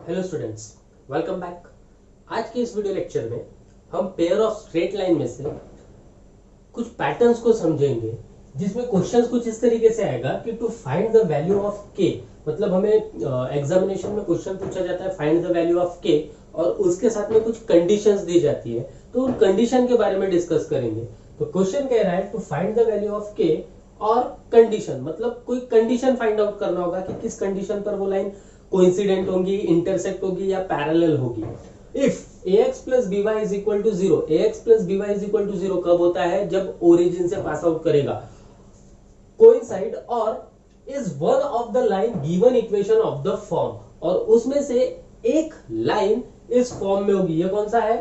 Hello students, welcome back. आज के इस वीडियो लेक्चर में हम पेयर ऑफ स्ट्रेट लाइन में से कुछ पैटर्न्स को समझेंगे, जिसमें क्वेश्चंस कुछ इस तरीके से आएगा कि to find the value of K. मतलब हमें एग्जामिनेशन में क्वेश्चन पूछा जाता है find the value of K, और उसके साथ में कुछ कंडीशंस दी जाती है, तो उन कंडीशन के बारे में डिस्कस करेंगे। तो क्वेश्चन कह रहा है to find the value of K और कंडीशन, मतलब कोई कंडीशन फाइंड आउट करना होगा कि किस कंडीशन पर वो लाइन कोइंसिडेंट होगी, इंटरसेक्ट होगी या पैरेलल होगी। If ax plus by is equal to 0, ax plus by is equal to 0 कब होता है? जब ओरिजिन से पास आउट करेगा, कोइंसाइड और is one of the line given equation of the form, और उसमें से एक लाइन इस फॉर्म में होगी। ये कौन सा है?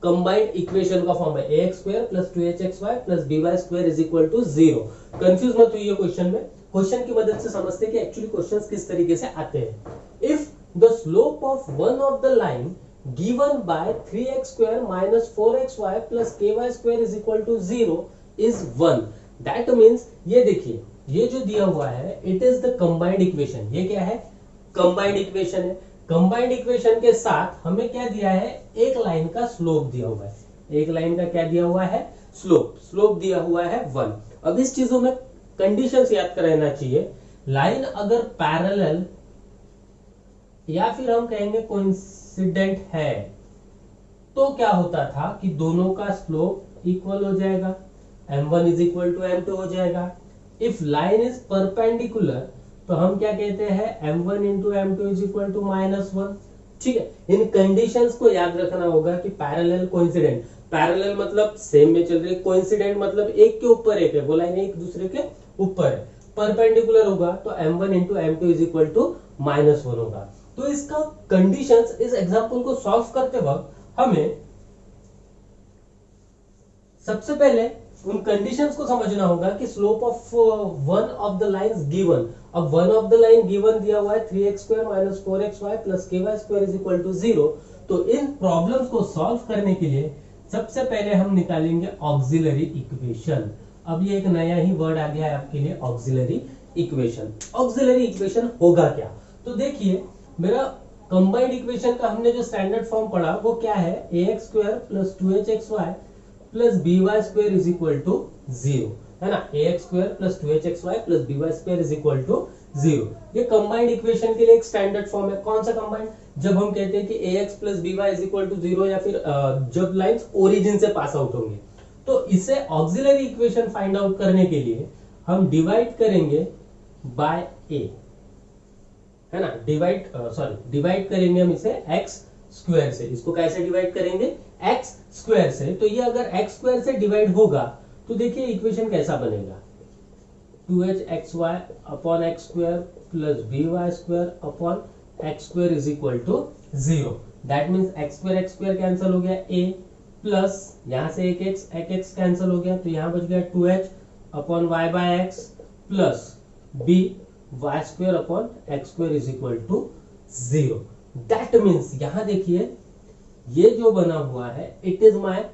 कंबाइंड इक्वेशन का फॉर्म है, ax square plus 2hxy plus by square is equal to 0। Confuse मत हुई क्वेश्चन में, क्वेश्चन की मदद से समझते कि एक्चुअली क्वेश्चंस किस तरीके से आते हैं। If the slope of one of the line given by 3x square minus 4xy plus ky square is equal to 0 is 1, that means ये देखिए, ये जो दिया हुआ है it is the combined equation। ये क्या है? combined equation है। combined equation के साथ हमें क्या दिया है? एक लाइन का स्लोप दिया हुआ है। एक लाइन का क्या दिया हुआ है? स्लोप दिया हुआ है 1। अब इस चीजों में कंडीशंस याद कर रहना चाहिए। लाइन अगर पैरेलल या फिर हम कहेंगे कोइंसिडेंट है, तो क्या होता था कि दोनों का स्लोप इक्वल हो जाएगा, m1 is equal to m2 हो जाएगा। इफ लाइन इज परपेंडिकुलर तो हम क्या कहते हैं? m1 into m2 is equal to -1। ठीक है, इन कंडीशंस को याद रखना होगा कि पैरेलल कोइंसिडेंट, पैरेलल मतलब सेम में चल रही है, कोइंसिडेंट मतलब एक के ऊपर एक है, वो लाइन एक दूसरे के ऊपर है। परपेंडिकुलर होगा तो m1 into m2 is equal to -1 होगा। तो इसका कंडीशंस, इस एग्जांपल को सॉल्व करते वक्त हमें सबसे पहले उन कंडीशंस को समझना होगा कि slope of one of the lines given. अब one of the line given दिया हुआ है 3x square minus 4xy plus ky square is equal to 0। तो इन प्रॉब्लम्स को सॉल्व करने के लिए सबसे पहले हम निकालेंगे ऑक्सिलरी इक्वेशन। अब ये एक नया ही वर्ड आ गया है आपके लिए, ऑक्सिलरी इक्वेशन। ऑक्सिलरी इक्वेशन होगा क्या? तो देखिए, मेरा कंबाइंड इक्वेशन का हमने जो स्टैंडर्ड फॉर्म पढ़ा वो क्या है? ax square plus 2hxy plus by square is equal to 0, है ना? ax square plus 2hxy plus by square is equal to 0। ये कंबाइंड इक्वेशन के लिए एक स्टैंडर्ड फॉर्म है। कौन सा कंबाइंड? जब हम कहते हैं कि ax plus by is equal to 0, या फिर जब लाइंस ओरिजिन से पास आउट होंगे। तो इसे ऑक्सिलरी इक्वेशन फाइंड आउट करने के लिए हम डिवाइड करेंगे बाय a, है ना? डिवाइड करेंगे हम इसे x स्क्वायर से। इसको कैसे डिवाइड करेंगे? x स्क्वायर से। तो ये अगर x स्क्वायर से डिवाइड होगा तो देखिए इक्वेशन कैसा बनेगा? 2hxy upon x square plus by square upon x square is equal to 0। That means x square cancel हो गया, a प्लस यहां से एक x कैंसिल हो गया, तो यहां बच गया 2h upon y bye x plus b y square upon x square is equal to 0। That means यहां देखिए, ये जो बना हुआ है इट इज माय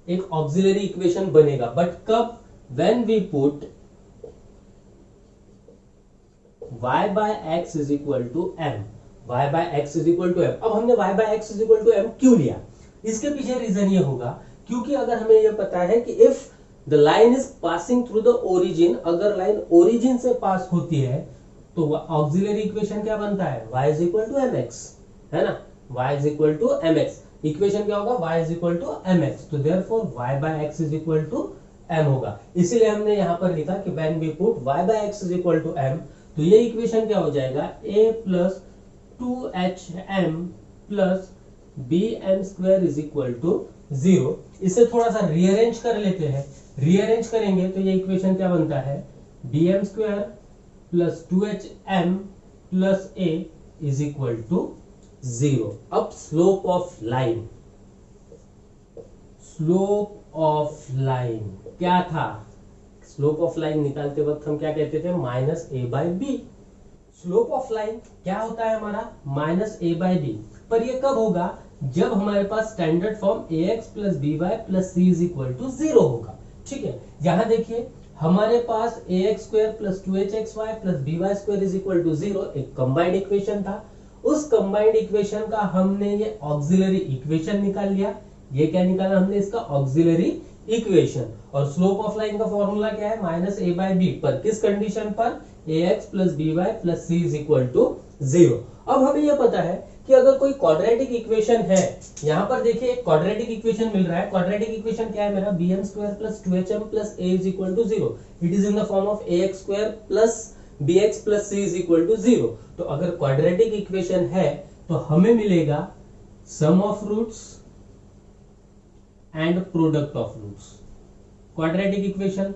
एक ऑक्सिलरी इक्वेशन बनेगा। बट कब? When we put y bye x is equal to m। y bye x is equal to m। अब हमने y bye x is equal to m क्यों लिया? इसके पीछे रीजन ये होगा क्योंकि अगर हमें ये पता है कि if the line is passing through the origin, अगर लाइन ओरिजिन से पास होती है तो ऑक्सिलरी इक्वेशन क्या बनता है? y is equal to mx, है ना? y is equal to mx। इक्वेशन क्या होगा? y is equal to mx। तो therefore y bye x is equal to m होगा। इसीलिए हमने यहां पर लिखा कि when we put y bye x is equal to m, तो ये इक्वेशन क्या हो जाएगा? a plus 2hm plus bm square is equal to 0। इसे थोड़ा सा रीअरेंज कर लेते हैं। रीअरेंज करेंगे तो ये इक्वेशन क्या बनता है? bm square plus 2hm plus a is equal to 0। अब slope of line, slope of line क्या था? स्लोप ऑफ लाइन निकालते वक्त हम क्या कहते थे? Minus a by B. Slope of line क्या होता है हमारा? Minus a by B. पर ये कब होगा? जब हमारे पास standard form ax plus by plus c is equal to 0 होगा। ठीक है, यहां देखिए हमारे पास ax square plus 2hxy plus by square is equal to 0 एक कंबाइंड इक्वेशन था, उस कंबाइंड इक्वेशन का हमने ये ऑक्सिलरी इक्वेशन निकाल लिया। ये क्या निकाला हमने, इसका ऑक्सिलरी इक्वेशन। और स्लोप ऑफ लाइन का फॉर्मूला क्या है, माइनस ए बाय बी, पर किस कंडीशन पर, A X plus B Y plus C is equal to 0। अब हमें यह पता है कि अगर कोई क्वाड्रेटिक इक्वेशन है, यहां पर देखिए एक क्वाड्रेटिक इक्वेशन मिल रहा है। क्वाड्रेटिक इक्वेशन क्या है मेरा, bm square plus 2hm plus a is equal to 0। It is in the form of ax square plus bx plus c is equal to 0। तो अगर क्वाड्रेटिक इक्वेशन है तो हमें मिलेगा sum of roots and product of roots. Quadratic equation,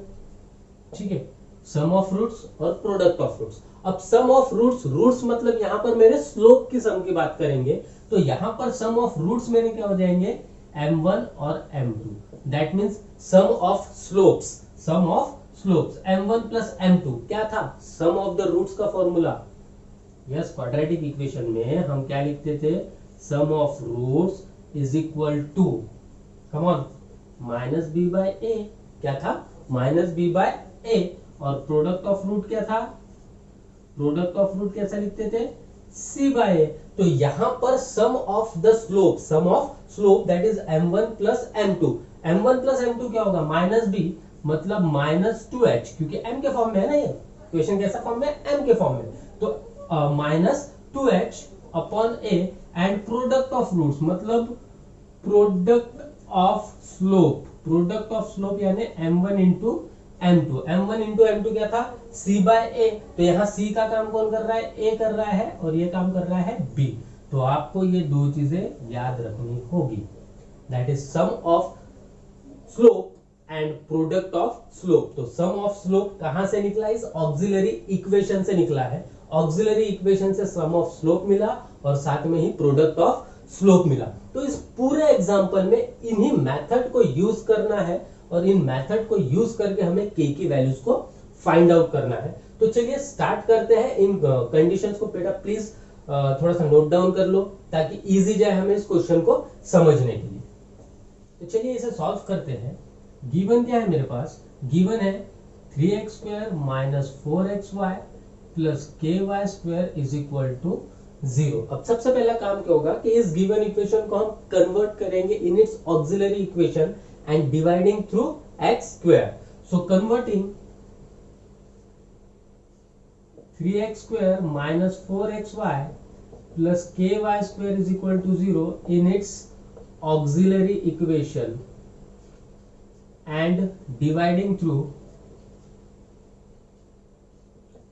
ठीक है, sum of roots और product of roots. अब सम ऑफ रूट्स, रूट्स मतलब यहां पर मेरे स्लोप की सम की बात करेंगे, तो यहां पर सम ऑफ रूट्स मेरे क्या हो जाएंगे, m1 और m2। That means sum of slopes, sum of slopes m1 plus m2 क्या था, सम ऑफ द रूट्स का फॉर्मूला। यस, क्वाड्रेटिक इक्वेशन में हम क्या लिखते थे, sum of roots is equal to, come on, minus B by A. क्या था, माइनस बी बाय ए। और प्रोडक्ट ऑफ रूट क्या था, प्रोडक्ट ऑफ रूट कैसा लिखते थे, सी बाय ए। तो यहां पर sum of the slope, sum of slope that is m1 plus m2। m1 plus m2 क्या होगा, माइनस बी मतलब माइनस 2h, क्योंकि m के फॉर्म में है ना, ये क्वेश्चन कैसा फॉर्म में, m के फॉर्म में, तो minus 2h upon a। And product of roots मतलब product of slope, product of slope यानी m1 into m2। m1 into m2 क्या था, c बाय a। तो यहाँ c का काम कौन कर रहा है, a कर रहा है, और ये काम कर रहा है b। तो आपको ये दो चीजें याद रखनी होगी, that is sum of slope and product of slope. तो सम ऑफ स्लोप कहां से निकला, इस ऑक्सिलरी इक्वेशन से निकला है। ऑक्सिलरी इक्वेशन से सम ऑफ स्लोप मिला और साथ में ही प्रोडक्ट ऑफ स्लोप मिला। तो इस पूरे एग्जांपल में इन्हीं मेथड को यूज करना है, और इन मेथड को यूज करके हमें k की वैल्यूज को फाइंड आउट करना है। तो चलिए स्टार्ट करते हैं। इन कंडीशंस को बेटा प्लीज थोड़ा सा नोट डाउन कर लो, ताकि इजी जाए हमें इस क्वेश्चन को समझने के लिए। तो चलिए इसे सॉल्व करते हैं। गिवन क्या है मेरे पास, गिवन है 3x square minus 4xy plus ky square is equal to 0। अब सबसे पहला काम क्या होगा कि इस गिवन इक्वेशन को हम कन्वर्ट करेंगे in its auxiliary equation and dividing through x square. So converting 3x square minus 4xy plus ky square is equal to 0 in its auxiliary equation and dividing through,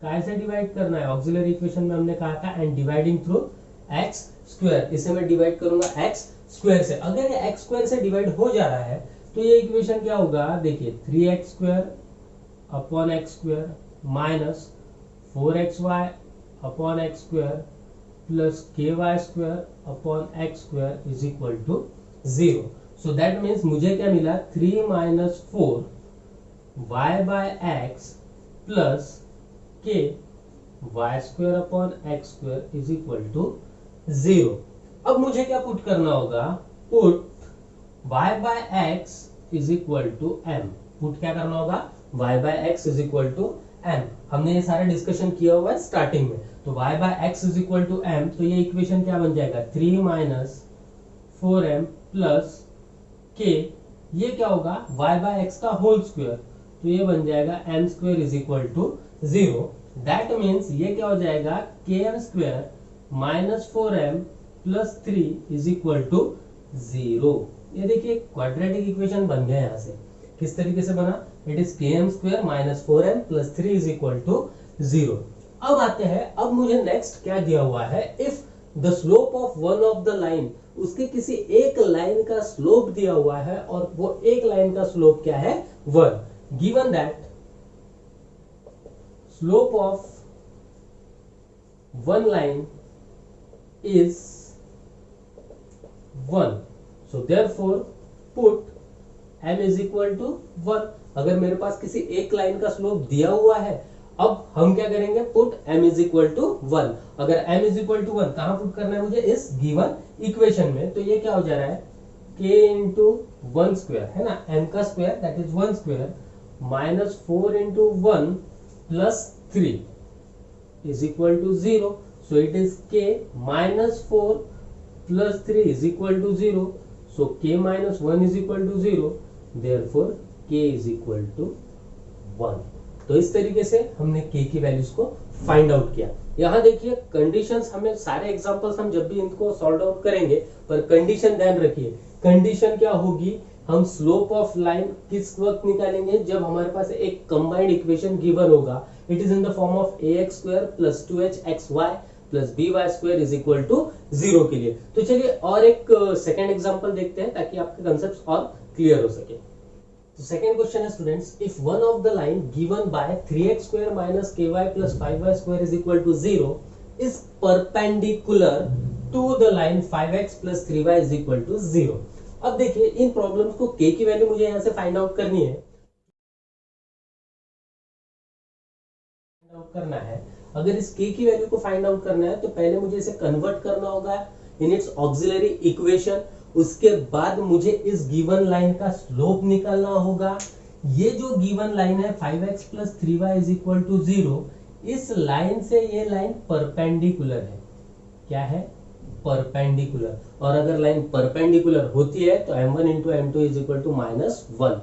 कैसे divide करना है, auxiliary equation में हमने कहा था and dividing through x square. इसे मैं divide करूंगा x स्क्वायर से। अगर ये x स्क्वायर से डिवाइड हो जा रहा है तो ये इक्वेशन क्या होगा, देखिए 3x square upon x square minus 4xy upon x square plus ky square upon x square is equal to 0। So that means मुझे क्या मिला, 3 minus 4 y bye x plus k y square upon x square is equal to 0। अब मुझे क्या put करना होगा, put y bye x is equal to m। Put क्या करना होगा, y bye x is equal to m। हमने ये सारा डिस्कशन किया हुआ है स्टार्टिंग में। तो y bye x is equal to m, तो ये इक्वेशन क्या बन जाएगा, 3 माइनस 4m प्लस k, ये क्या होगा y बाय x का होल स्क्वायर, तो ये बन जाएगा m square is equal to 0। That means ये क्या हो जाएगा, km square minus 4m plus 3 is equal to 0। ये देखिए क्वाड्रेटिक इक्वेशन बन गया यहाँ से। किस तरीके से बना, it is km square minus 4m plus 3 is equal to 0। अब आते हैं, अब मुझे नेक्स्ट क्या दिया हुआ है, if the slope of one of the line, उसके किसी एक लाइन का स्लोप दिया हुआ है और वो एक लाइन का स्लोप क्या है, 1। Given that slope of one line is 1, so therefore put m is equal to 1। अगर मेरे पास किसी एक लाइन का स्लोप दिया हुआ है, अब हम क्या करेंगे, put m is equal to 1। अगर m is equal to 1 कहां पुट करना है मुझे, इस गिवन इक्वेशन में। तो ये क्या हो जा रहा है, k इंटू 1 स्क्वायर है ना, m का square that is 1 square minus 4 into 1 plus 3 is equal to 0। So it is k minus 4 plus 3 is equal to 0. So k minus 1 is equal to 0. Therefore k is equal to 1. तो इस तरीके से हमने k की values को find out किया। यहाँ देखिए कंडीशंस, हमें सारे एग्जांपल्स हम जब भी इनको सॉल्व आउट करेंगे पर कंडीशन ध्यान रखिए। कंडीशन क्या होगी, हम स्लोप ऑफ लाइन किस वक्त निकालेंगे, जब हमारे पास एक कंबाइंड इक्वेशन गिवन होगा। It is in the form of ax square plus 2hxy plus by square is equal to 0 के लिए। तो चलिए और एक सेकेंड एग्जाम्पल देखते हैं ताकि आपके कंसेप्ट और क्लियर हो सके। तो सेकेंड क्वेश्चन है students, if one of the line given by 3x square minus ky plus 5y square is equal to 0 is perpendicular to the line 5x plus 3y is equal to 0। अब देखिए इन problems को k की value मुझे यहां से find out करनी है, करना है। अगर इस k की वैल्यू को फाइंड आउट करना है तो पहले मुझे इसे कन्वर्ट करना होगा इन इट्स ऑक्सिलरी इक्वेशन। उसके बाद मुझे इस गिवन लाइन का स्लोप निकालना होगा। ये जो गिवन लाइन है 5x plus 3y is equal to 0, इस लाइन से ये लाइन परपेंडिकुलर है। क्या है? परपेंडिकुलर। और अगर लाइन परपेंडिकुलर होती है तो m1 into m2 is equal to -1।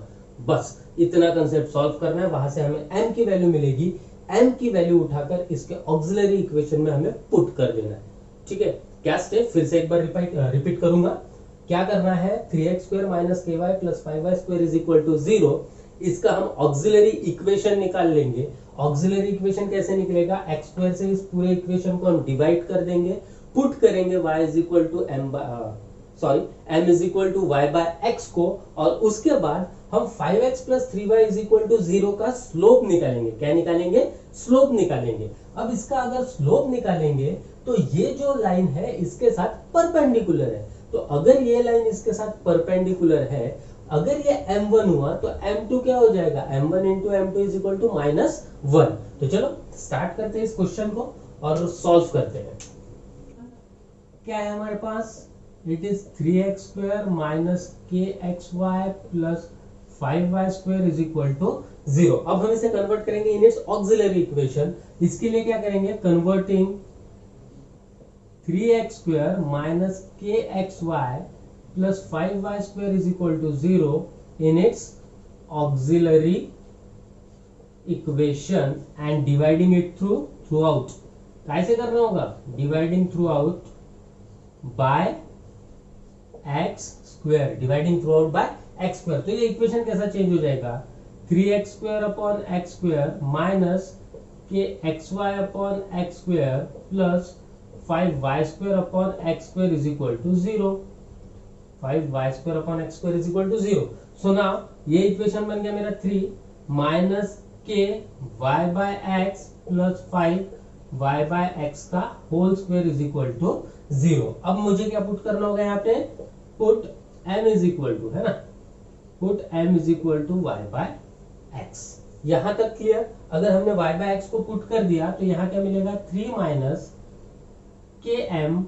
बस इतना कंसेप्ट सॉल्व करना है, वहां से हमें m की वैल्यू मिलेगी। m की वैल्यू उठाकर इसके ऑक्सिलरी इक्वेशन में हमें पुट कर देना है। ठीक है, क्या स्टेप फिर से एक बार रिपीट करूंगा। क्या करना है, 3x square minus ky plus 5y square is equal to 0, इसका हम ऑक्सिलरी इक्वेशन निकाल लेंगे। ऑक्सिलरी इक्वेशन कैसे निकलेगा, x स्क्वायर से इस पूरे इक्वेशन को हम डिवाइड कर देंगे, पुट करेंगे y is equal to m is equal to y bye x को, और उसके बाद हम 5x plus 3y is equal to 0 का स्लोप निकालेंगे। क्या निकालेंगे? स्लोप निकालेंगे। अब इसका अगर स्लोप निकालेंगे तो ये जो लाइन है इसके साथ परपेंडिकुलर है। तो अगर ये लाइन इसके साथ परपेंडिकुलर है, अगर ये m1 हुआ तो m2 क्या हो जाएगा, m1 into m2 is equal to -1। तो चलो स्टार्ट करते हैं इस क्वेश्चन को और सॉल्व करते हैं। क्या है हमारे पास, it is 3x square minus kxy plus 5y square is equal to 0। अब हम इसे कन्वर्ट करेंगे इन इट्स ऑक्सिलरी इक्वेशन। इसके लिए क्या करेंगे, converting 3x square minus kxy plus 5y square is equal to 0 in its auxiliary equation and dividing it through out. कैसे करना होगा, dividing through out by x square, dividing through out by x square. तो ये equation कैसा change हो जाएगा, 3x square upon x square minus kxy upon x square plus 5y square upon x square is equal to 0। 5y square upon x square is equal to 0। So now ये equation बन गया मेरा 3 minus k y bye x plus 5y by x का whole square is equal to 0। अब मुझे क्या put करना होगा, यहाँ पे put m is equal to, है ना, put m is equal to y bye x। यहां तक क्लियर। अगर हमने y बाय x को पुट कर दिया तो यहाँ क्या मिलेगा, 3 minus km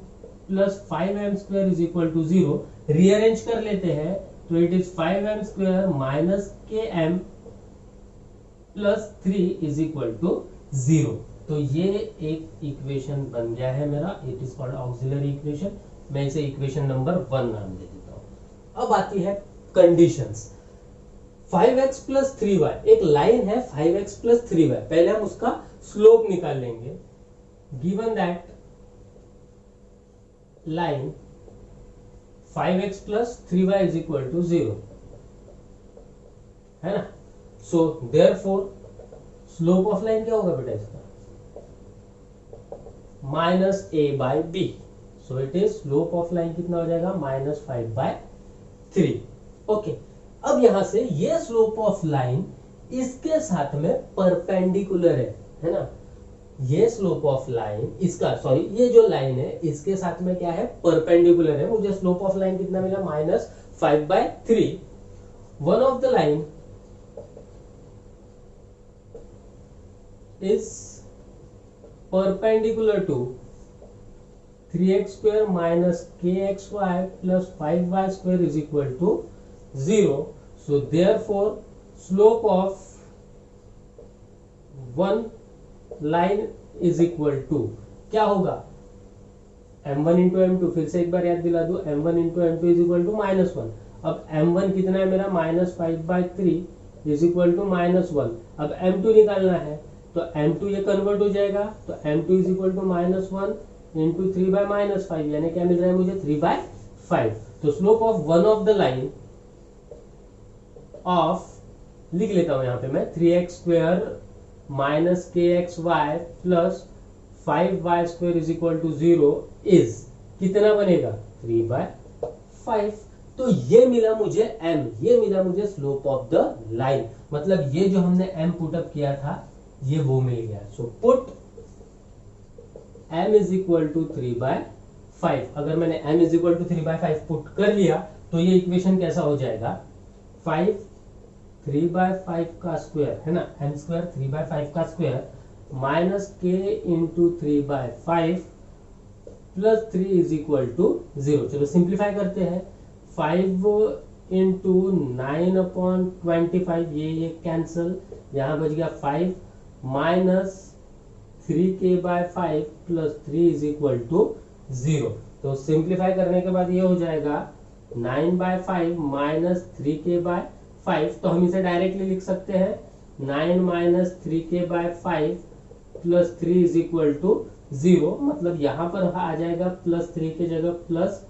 plus 5m square is equal to 0। Rearrange कर लेते हैं तो it is 5m square minus km plus 3 is equal to 0। तो ये एक इक्वेशन बन गया है मेरा, it is called auxiliary equation. मैं इसे इक्वेशन नंबर 1 नाम दे देता हूं। अब आती है कंडीशंस। 5x प्लस 3y, एक लाइन है 5x प्लस 3y, पहले हम उसका स्लोप निकाल लेंगे। Given that line 5x plus 3y is equal to 0, है ना। So therefore slope of line क्या होगा बेटा इसका, minus a by b। So it is slope of line कितना हो जाएगा, -5/3। ओके, अब यहां से ये स्लोप ऑफ लाइन इसके साथ में परपेंडिकुलर है ना। ये स्लोप ऑफ लाइन इसका, ये जो लाइन है इसके साथ में क्या है, परपेंडिकुलर है। मुझे स्लोप ऑफ लाइन कितना मिला, -5/3। One of the line is perpendicular to 3x square minus kxy plus 5y square is equal to 0. So therefore slope of one line is equal to क्या होगा, m1 इंटू m2, फिर से एक बार याद दिला दू, m1 into m2 is equal to -1। अब m1 कितना है मेरा, -5/3 इज इक्वल टू -1। अब m2 निकालना है तो m2 ये कन्वर्ट हो जाएगा, तो m2 is equal to -1 into 3/-5, यानी क्या मिल रहा है मुझे, 3/5। तो slope of one of the line of, लिख लेता हूं यहां पे मैं, 3x² minus kxy plus 5y² is equal to 0 is कितना बनेगा, 3/5। तो ये मिला मुझे m, ये मिला मुझे स्लोप ऑफ द लाइन, मतलब ये जो हमने m पुटअप किया था ये वो मिल गया। So put m is equal to 3/5। अगर मैंने m is equal to 3/5 put कर लिया तो ये इक्वेशन कैसा हो जाएगा, 5 3/5 का स्क्वायर है ना, m² 3/5 का square minus k into 3/5 plus 3 is equal to 0। चलो सिंप्लीफाई करते हैं, 5 इंटू 9/25, ये कैंसल, यहाँ बच गया 5 minus 3k/5 plus 3 is equal to 0। तो सिंप्लीफाई करने के बाद ये हो जाएगा 9/5 माइनस 3k/5, तो हम इसे डायरेक्टली लिख सकते हैं 9 minus 3k/5 plus 3 is equal to 0, मतलब यहां पर आ जाएगा प्लस 3 की जगह plus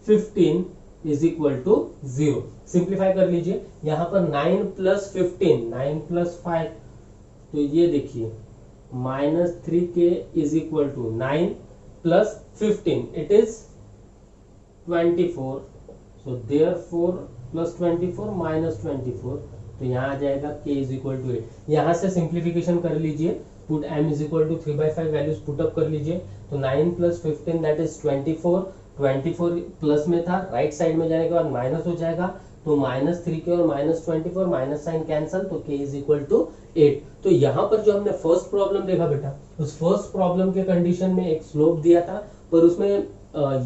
15 is equal to 0। Simplify कर लीजिए, यहाँ पर 9 प्लस 15, 9 प्लस 5, तो ये देखिए -3k is equal to 9 plus 15, it is 24। So therefore plus 24 minus 24, तो यहाँ आ जाएगा k इज इक्वल टू 8। यहाँ से सिंप्लीफिकेशन कर लीजिए, put m is equal to 3/5 values put up कर लीजिए, तो 9 प्लस 15 दैट इज 24 प्लस में था, राइट साइड में जाने के बाद माइनस हो जाएगा, तो -3k और -24 माइनस साइन कैंसल, तो k इज इक्वल टू 8। तो यहाँ पर जो हमने फर्स्ट प्रॉब्लम देखा बेटा, उस फर्स्ट प्रॉब्लम के कंडीशन में एक स्लोप दिया था, पर उसमें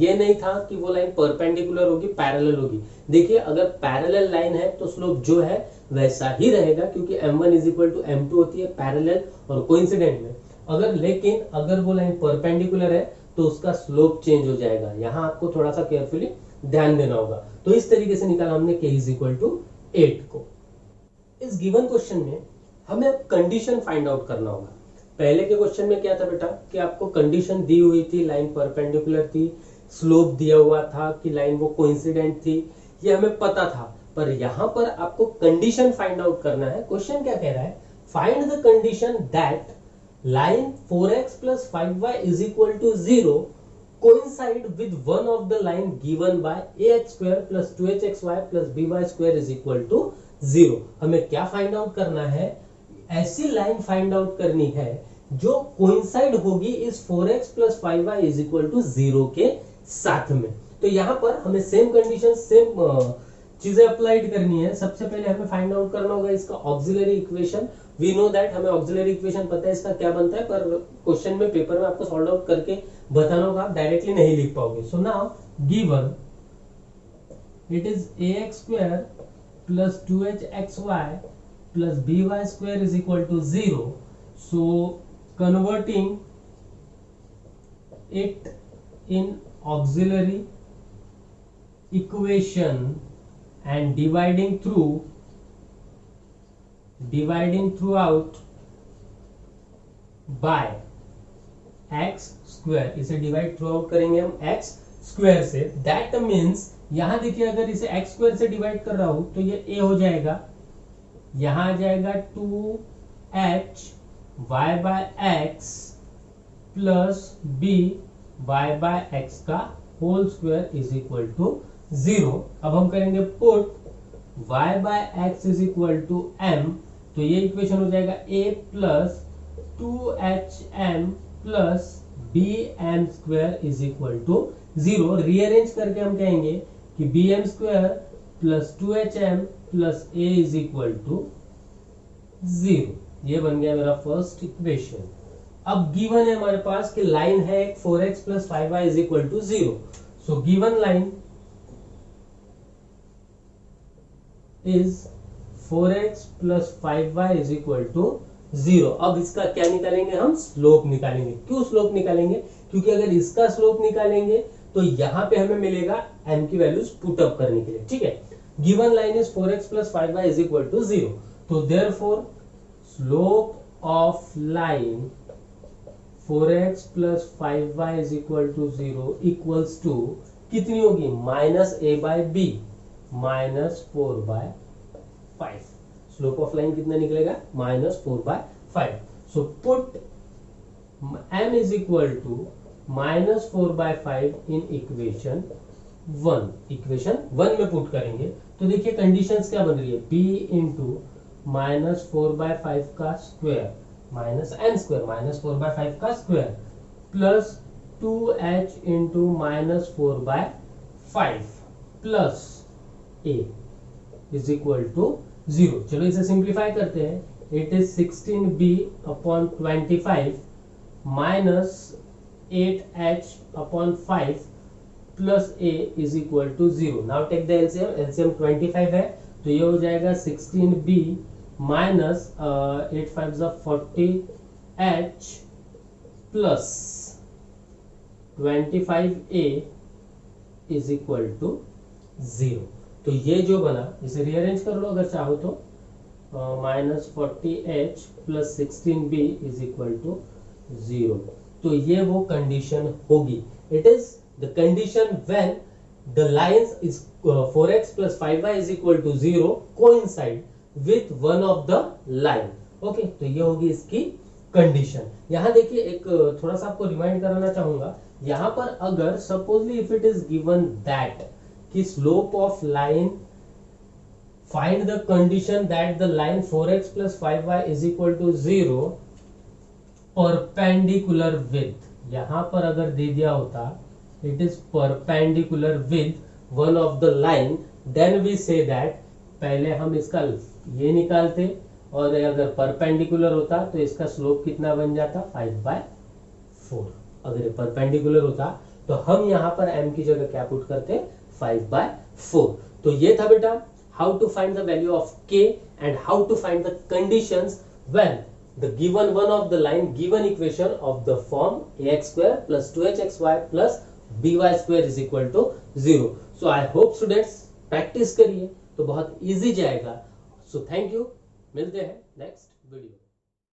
ये नहीं था कि वो लाइन परपेंडिकुलर होगी पैरेलल होगी। देखिए अगर पैरेलल लाइन है तो स्लोप जो है वैसा ही रहेगा, क्योंकि m1 is equal to m2 होती है पैरेलल और कोइंसिडेंट में। लेकिन अगर वो लाइन परपेंडिकुलर है तो उसका स्लोप चेंज हो जाएगा, यहाँ आपको थोड़ा सा केयरफुली ध्यान देना होगा। तो इस तरीके से निकाला हमने k इज इक्वल टू 8 को। इस गिवन क्वेश्चन में हमें कंडीशन फाइंड आउट करना होगा। पहले के क्वेश्चन में क्या था बेटा कि आपको कंडीशन दी हुई थी, लाइन परपेंडिकुलर थी, स्लोप दिया हुआ था कि लाइन वो कोइंसिडेंट थी, ये हमें पता था। पर यहाँ पर आपको कंडीशन फाइंड आउट करना है। क्वेश्चन क्या कह रहा है, find the condition that line 4x plus 5y is equal to 0 coincide with one of the line given by ax² plus 2hxy plus by² is equal to 0। हमें क्या find out करना है, ऐसी लाइन फाइंड आउट करनी है जो coincide होगी इस 4x plus 5y is equal to 0 के साथ में। तो यहाँ पर हमें सेम कंडीशन, सेम चीजें अप्लाइड करनी है। सबसे पहले हमें फाइंड आउट करना होगा इसका auxiliary equation. We know that, हमें ऑक्सिलरी इक्वेशन पता है इसका क्या बनता है, पर क्वेश्चन में पेपर में आपको सॉल्व आउट करके बताना होगा, आप डायरेक्टली नहीं लिख पाओगे। So now given it is ax² plus 2hxy plus by² is equal to 0. So converting it in auxiliary equation and dividing throughout by x², इसे डिवाइड थ्रू आउट करेंगे हम x² से। दैट मीन्स यहां देखिए अगर इसे x² से divide कर रहा हूं तो ये a हो जाएगा, यहां आ जाएगा 2h y/x plus b y/x का whole square is equal to 0। अब हम करेंगे put y/x is equal to m, तो ये इक्वेशन हो जाएगा a plus 2hm plus bm² is equal to 0। Rearrange करके हम कहेंगे कि bm² plus 2hm plus a is equal to 0। ये बन गया मेरा फर्स्ट इक्वेशन। अब गिवन है हमारे पास कि लाइन है 4x plus 5y is equal to 0। So given line is 4x plus 5y is equal to 0। अब इसका क्या निकालेंगे हम, स्लोप निकालेंगे। क्यों स्लोप निकालेंगे, क्योंकि अगर इसका स्लोप निकालेंगे तो यहाँ पे हमें मिलेगा m की वैल्यूज पुट अप करने के लिए, ठीक है। Given line is 4x plus 5y is equal to 0, तो therefore slope of line 4x plus 5y is equal to 0 equals to कितनी होगी, minus a by b minus 4 by 5। Slope of line कितना निकलेगा, minus 4 by 5। So put m is equal to minus 4 by 5 in equation 1। Equation 1 में put करेंगे तो देखिए conditions क्या बन रही है, b इंटू माइनस 4 by 5 का square minus n square minus 4 by 5 का square plus 2h into minus 4 by 5 plus a is equal to 0। चलो इसे सिंप्लीफाई करते हैं, it is 16b upon 25 minus 8h upon 5 plus a is equal to 0। Now take the LCM, LCM 25 है तो ये हो जाएगा 16b minus 8 5 40h plus 25a is equal to 0। तो ये जो बना इसे रीअरेंज कर लो अगर चाहो तो, minus 40h plus 16b is equal to 0। तो ये वो कंडीशन होगी, it is the condition when the lines is 4x plus 5y is equal to 0 coincide with one of the line। Okay, तो ये होगी इसकी कंडीशन। यहां देखिए एक थोड़ा सा आपको रिमाइंड कराना चाहूंगा, यहां पर अगर supposedly if it is given that कि slope of line find the condition that the line 4x plus 5y is equal to 0 perpendicular with, यहां पर अगर दे दिया होता it is perpendicular with one of the line, then we say that पहले हम इसका ये निकालते और अगर परपेंडिकुलर होता तो इसका स्लोप कितना बन जाता, 5/4। अगर ये परपेंडिकुलर होता तो हम यहां पर m की जगह क्या पुट करते, 5/4। तो ये था बेटा how to find the value of k and how to find the conditions when the given one of the line given equation of the form ax square plus 2hxy plus by square is equal to 0। so I hope students practice करिए तो बहुत easy जाएगा। so thank you, मिलते हैं next video.